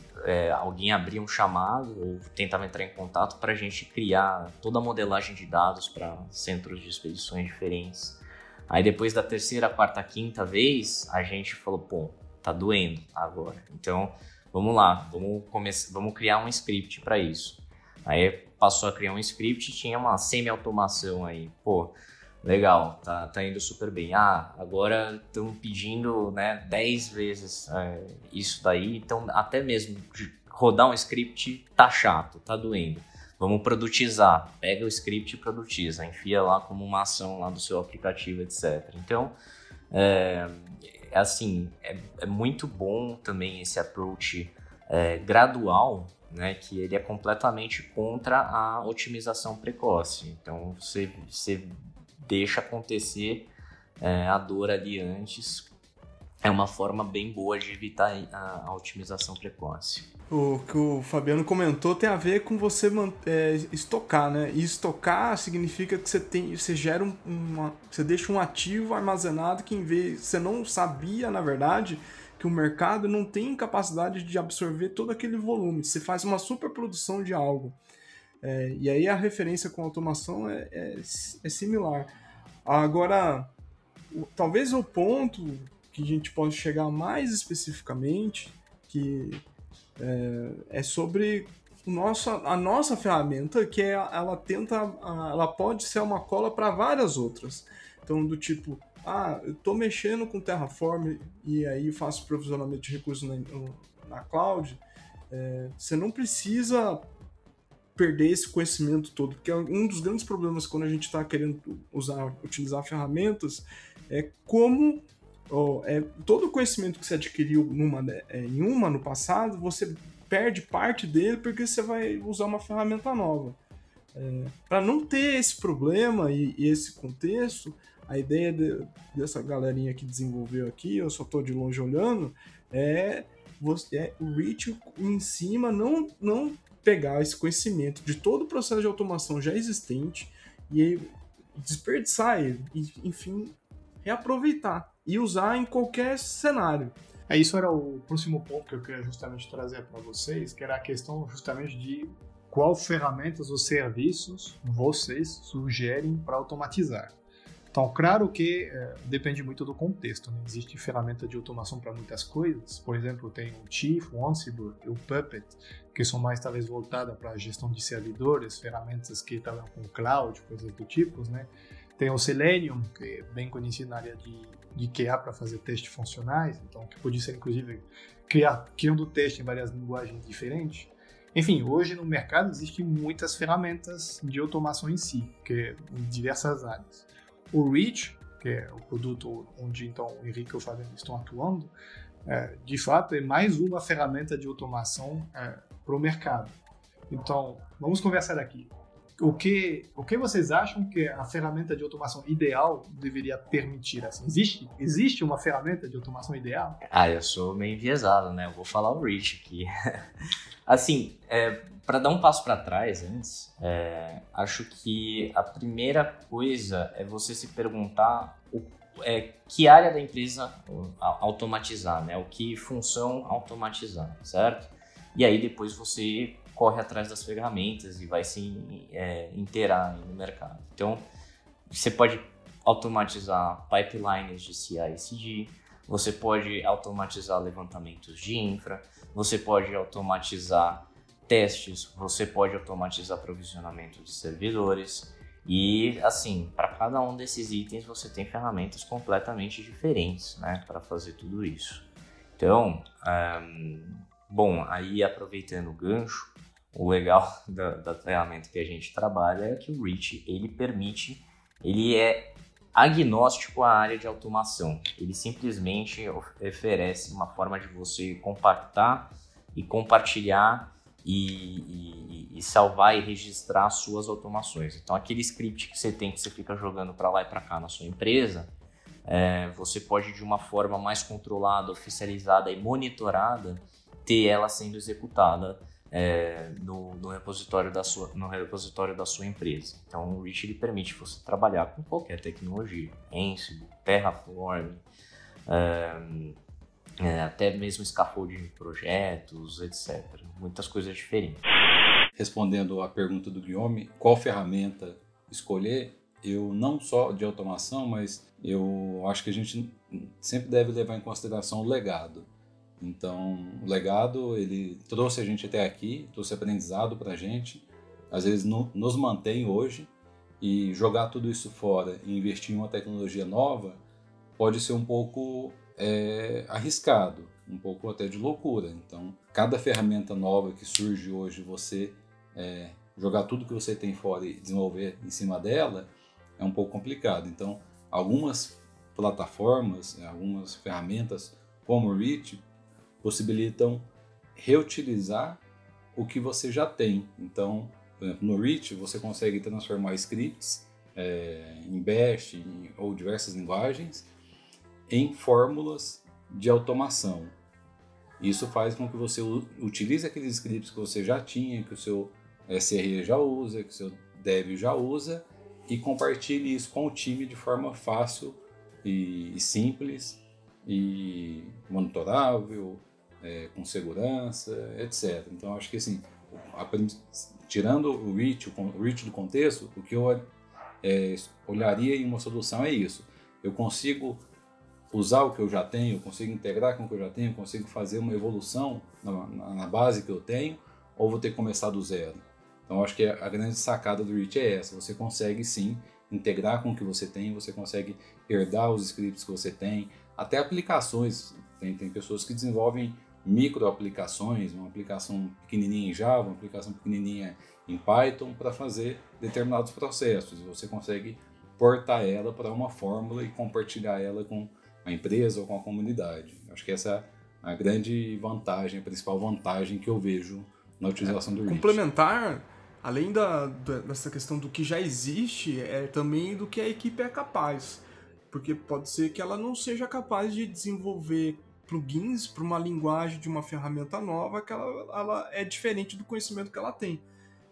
alguém abria um chamado ou tentava entrar em contato para a gente criar toda a modelagem de dados para centros de expedições diferentes. Aí depois da terceira, quarta, quinta vez, a gente falou, pô, tá doendo agora. Então, vamos lá, vamos criar um script para isso. Aí passou a criar um script e tinha uma semi-automação aí. Pô, legal, tá indo super bem. Agora estão pedindo, né, 10 vezes isso daí. Então, até mesmo de rodar um script tá chato, tá doendo. Vamos produtizar. Pega o script e produtiza. Enfia lá como uma ação lá do seu aplicativo, etc. Então, Assim, é muito bom também esse approach gradual, né, que ele é completamente contra a otimização precoce. Então, você deixa acontecer a dor ali antes. É uma forma bem boa de evitar a otimização precoce. O que o Fabiano comentou tem a ver com você estocar, né? E estocar significa que você gera você deixa um ativo armazenado que você não sabia, na verdade, que o mercado não tem capacidade de absorver todo aquele volume. Você faz uma superprodução de algo. E aí a referência com automação é similar. Agora, talvez o ponto que a gente pode chegar mais especificamente, que é sobre a nossa ferramenta, que ela pode ser uma cola para várias outras. Então, do tipo, eu estou mexendo com Terraform e aí faço provisionamento de recursos na cloud, você não precisa perder esse conhecimento todo, porque um dos grandes problemas quando a gente está querendo utilizar ferramentas é como todo o conhecimento que você adquiriu em uma no passado, você perde parte dele porque você vai usar uma ferramenta nova. Para não ter esse problema e esse contexto, a ideia dessa galerinha que desenvolveu aqui, eu só estou de longe olhando, o Reach em cima não pegar esse conhecimento de todo o processo de automação já existente e desperdiçar ele, e, enfim, reaproveitar e usar em qualquer cenário. Isso era o próximo ponto que eu queria justamente trazer para vocês, que era a questão justamente de qual ferramentas ou serviços vocês sugerem para automatizar. Então, claro que depende muito do contexto, né? Existe ferramenta de automação para muitas coisas. Por exemplo, tem o Chief, o Ansible e o Puppet, que são mais talvez voltadas para a gestão de servidores, ferramentas que trabalham com cloud, coisas do tipo, né? Tem o Selenium, que é bem conhecido na área de QA para fazer testes funcionais, então que pode ser inclusive criando testes em várias linguagens diferentes. Enfim, hoje no mercado existem muitas ferramentas de automação em si, que em diversas áreas. O Reach, que é o produto onde então o Henrique e o Fabiano estão atuando, de fato é mais uma ferramenta de automação para o mercado. Então, vamos conversar aqui. O que vocês acham que a ferramenta de automação ideal deveria permitir? Assim? Existe uma ferramenta de automação ideal? Eu sou meio enviesado, né? Eu vou falar o Reach aqui. Assim, para dar um passo para trás antes, acho que a primeira coisa é você se perguntar que área da empresa automatizar, né? O que função automatizar, certo? E aí depois você corre atrás das ferramentas e vai se inteirar no mercado. Então, você pode automatizar pipelines de CI/CD, você pode automatizar levantamentos de infra, você pode automatizar testes, você pode automatizar provisionamento de servidores e, assim, para cada um desses itens você tem ferramentas completamente diferentes, né, para fazer tudo isso. Então, aí aproveitando o gancho, o legal da ferramenta que a gente trabalha é que o Reach, ele é agnóstico à área de automação. Ele simplesmente oferece uma forma de você compactar e compartilhar e salvar e registrar as suas automações. Então, aquele script que você fica jogando para lá e para cá na sua empresa, você pode, de uma forma mais controlada, oficializada e monitorada, ter ela sendo executada no repositório da sua empresa. Então, o Reach ele permite você trabalhar com qualquer tecnologia, Ansible, Terraform, até mesmo scaffolding de projetos, etc. Muitas coisas diferentes. Respondendo à pergunta do Guillaume, qual ferramenta escolher? Eu não só de automação, mas eu acho que a gente sempre deve levar em consideração o legado. Então, o legado, ele trouxe a gente até aqui, trouxe aprendizado para a gente, às vezes nos mantém hoje, e jogar tudo isso fora e investir em uma tecnologia nova pode ser um pouco arriscado, um pouco até de loucura. Então, cada ferramenta nova que surge hoje, você jogar tudo que você tem fora e desenvolver em cima dela, é um pouco complicado. Então, algumas plataformas, algumas ferramentas como o Reach possibilitam reutilizar o que você já tem. Então, por exemplo, no Reach você consegue transformar scripts em Bash ou diversas linguagens em fórmulas de automação. Isso faz com que você utilize aqueles scripts que você já tinha, que o seu SRE já usa, que o seu Dev já usa, e compartilhe isso com o time de forma fácil e simples e monitorável, com segurança, etc. Então, acho que assim, tirando o Reach do contexto, o que eu olharia em uma solução é isso. Eu consigo usar o que eu já tenho, eu consigo integrar com o que eu já tenho, eu consigo fazer uma evolução na base que eu tenho, ou vou ter que começar do zero? Então, acho que a grande sacada do Reach é essa. Você consegue, sim, integrar com o que você tem, você consegue herdar os scripts que você tem, até aplicações. Tem pessoas que desenvolvem micro-aplicações, uma aplicação pequenininha em Java, uma aplicação pequenininha em Python para fazer determinados processos. E você consegue portar ela para uma fórmula e compartilhar ela com a empresa ou com a comunidade. Acho que essa é a grande vantagem, a principal vantagem que eu vejo na utilização do Reach. Complementar, além dessa questão do que já existe, é também do que a equipe é capaz. Porque pode ser que ela não seja capaz de desenvolver plugins para uma linguagem de uma ferramenta nova que ela é diferente do conhecimento que ela tem.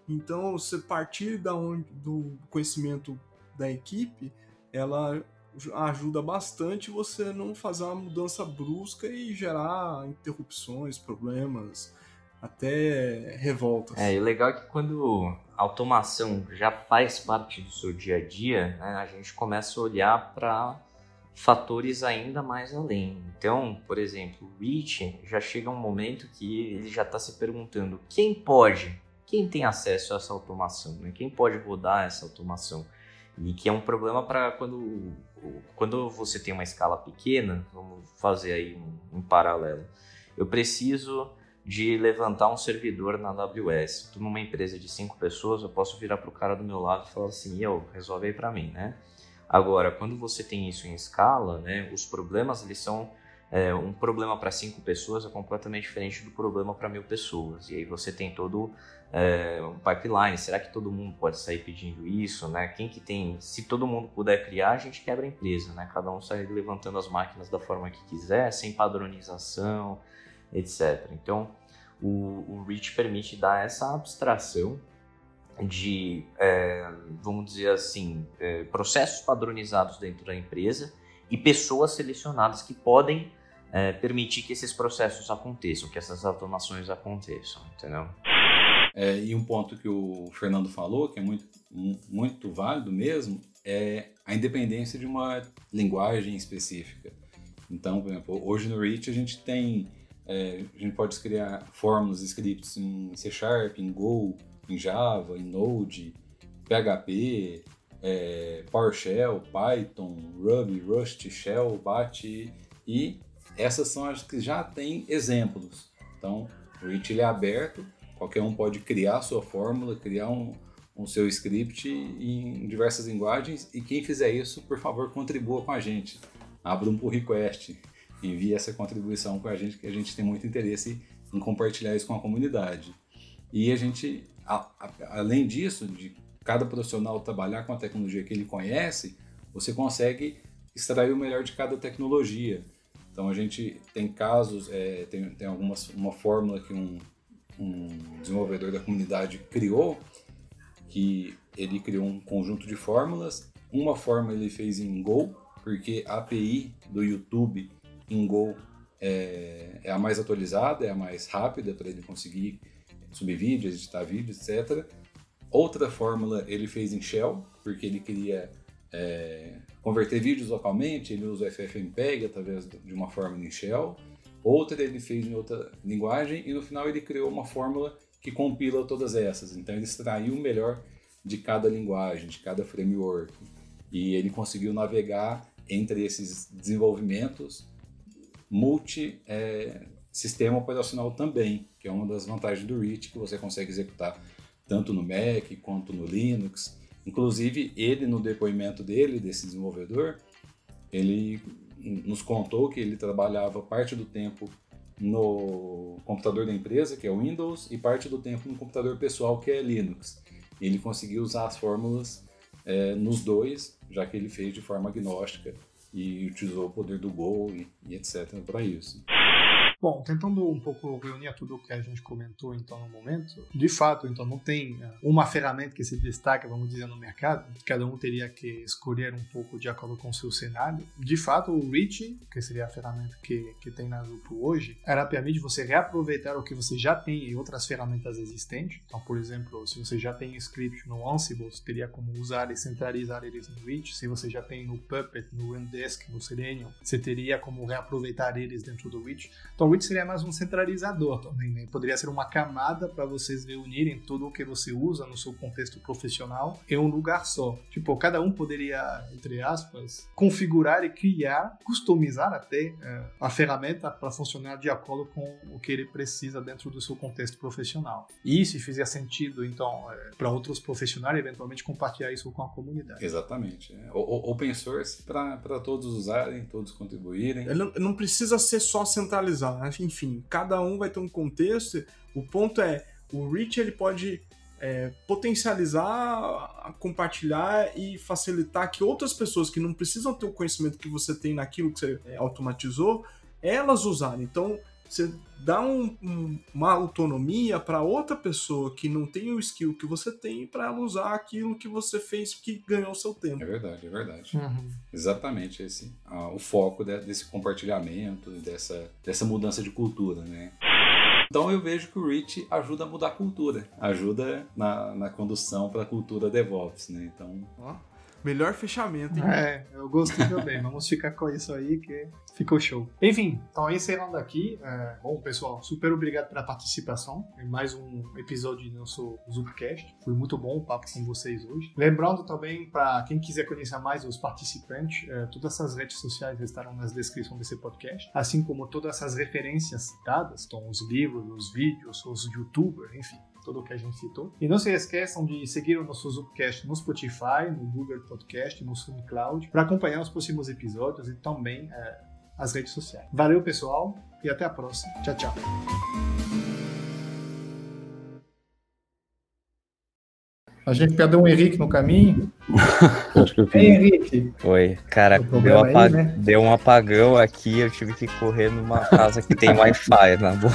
Então, você partir do conhecimento da equipe, ela ajuda bastante você não fazer uma mudança brusca e gerar interrupções, problemas, até revoltas. E o legal é que quando a automação já faz parte do seu dia a dia, né, a gente começa a olhar para fatores ainda mais além. Então, por exemplo, o Reach já chega um momento que ele já está se perguntando quem tem acesso a essa automação, né? Quem pode rodar essa automação? E que é um problema para quando você tem uma escala pequena. Vamos fazer aí um paralelo. Eu preciso de levantar um servidor na AWS. Estou numa empresa de 5 pessoas, eu posso virar para o cara do meu lado e falar assim, resolve aí para mim, né? Agora, quando você tem isso em escala, né, os problemas eles são um problema para 5 pessoas é completamente diferente do problema para 1000 pessoas. E aí você tem todo um pipeline. Será que todo mundo pode sair pedindo isso, né? Se todo mundo puder criar, a gente quebra a empresa, né? Cada um sai levantando as máquinas da forma que quiser, sem padronização, etc. Então, o Reach permite dar essa abstração de, vamos dizer assim, processos padronizados dentro da empresa e pessoas selecionadas que podem permitir que esses processos aconteçam, que essas automações aconteçam, entendeu? E um ponto que o Fernando falou, que é muito, muito válido mesmo, é a independência de uma linguagem específica. Então, por exemplo, hoje no Reach a gente pode criar fórmulas, scripts em C#, em Go, em Java, em Node, PHP, PowerShell, Python, Ruby, Rust, Shell, Bat, e essas são as que já têm exemplos. Então, o Reach ele é aberto, qualquer um pode criar a sua fórmula, criar um seu script em diversas linguagens, e quem fizer isso, por favor, contribua com a gente. Abra um pull request, envie essa contribuição com a gente, que a gente tem muito interesse em compartilhar isso com a comunidade. E a gente, além disso, de cada profissional trabalhar com a tecnologia que ele conhece, você consegue extrair o melhor de cada tecnologia. Então a gente tem casos, tem uma fórmula que um desenvolvedor da comunidade criou, que ele criou um conjunto de fórmulas. Uma fórmula ele fez em Go, porque a API do YouTube em Go é a mais atualizada, é a mais rápida para ele conseguir subir vídeos, editar vídeos, etc. Outra fórmula ele fez em Shell, porque ele queria converter vídeos localmente, ele usa o FFmpeg através de uma fórmula em Shell. Outra ele fez em outra linguagem, e no final ele criou uma fórmula que compila todas essas. Então ele extraiu o melhor de cada linguagem, de cada framework, e ele navegar entre esses desenvolvimentos multi-sistema operacional também, que é uma das vantagens do Reach, que você consegue executar tanto no Mac quanto no Linux. Inclusive, ele, no depoimento desse desenvolvedor, ele nos contou que ele trabalhava parte do tempo no computador da empresa, que é o Windows, e parte do tempo no computador pessoal, que é Linux. Ele conseguiu usar as fórmulas nos dois, já que ele fez de forma agnóstica e utilizou o poder do Go e etc. para isso. Bom, tentando um pouco reunir tudo o que a gente comentou então no momento, de fato, então não tem uma ferramenta que se destaca, vamos dizer, no mercado, cada um teria que escolher um pouco de acordo com o seu cenário. De fato, o Reach, que seria a ferramenta que tem na Drupal hoje, ela permite você reaproveitar o que você já tem em outras ferramentas existentes. Então, por exemplo, se você já tem script no Ansible, você teria como usar e centralizar eles no Reach. Se você já tem no Puppet, no Rundesk, no Selenium, você teria como reaproveitar eles dentro do Reach. Então, o Reach seria mais um centralizador também, né? Poderia ser uma camada para vocês reunirem tudo o que você usa no seu contexto profissional em um lugar só. Tipo, cada um poderia, entre aspas, configurar e criar, customizar até a ferramenta para funcionar de acordo com o que ele precisa dentro do seu contexto profissional. E se fizer sentido, então, para outros profissionais, eventualmente compartilhar isso com a comunidade. Exatamente. Open source para todos usarem, todos contribuírem. Ele não precisa ser só centralizado. Enfim, cada um vai ter um contexto. O ponto é, o Reach ele pode potencializar, compartilhar e facilitar que outras pessoas que não precisam ter o conhecimento que você tem naquilo que você automatizou, elas usarem. Então, você dá uma autonomia para outra pessoa que não tem o skill que você tem para ela usar aquilo que você fez que ganhou o seu tempo. É verdade. Exatamente esse o foco desse compartilhamento, dessa mudança de cultura, né? Então eu vejo que o Reach ajuda a mudar a cultura, ajuda na condução para a cultura DevOps, né? Então... Melhor fechamento, hein? Eu gostei também. Vamos ficar com isso aí que ficou show. Enfim, então encerrando aqui. Bom, pessoal, super obrigado pela participação em mais um episódio do nosso Zupcast. Foi muito bom o papo com vocês hoje. Lembrando também, para quem quiser conhecer mais os participantes, todas essas redes sociais estarão na descrição desse podcast, assim como todas essas referências citadas, então os livros, os vídeos, os youtubers, enfim. Tudo o que a gente citou. E não se esqueçam de seguir o nosso Zupcast no Spotify, no Google Podcast, no SoundCloud, para acompanhar os próximos episódios e também as redes sociais. Valeu, pessoal, e até a próxima. Tchau, tchau. A gente perdeu o Henrique no caminho. Ei, Henrique. Oi, cara, deu um apagão aqui, eu tive que correr numa casa que tem Wi-Fi na boa.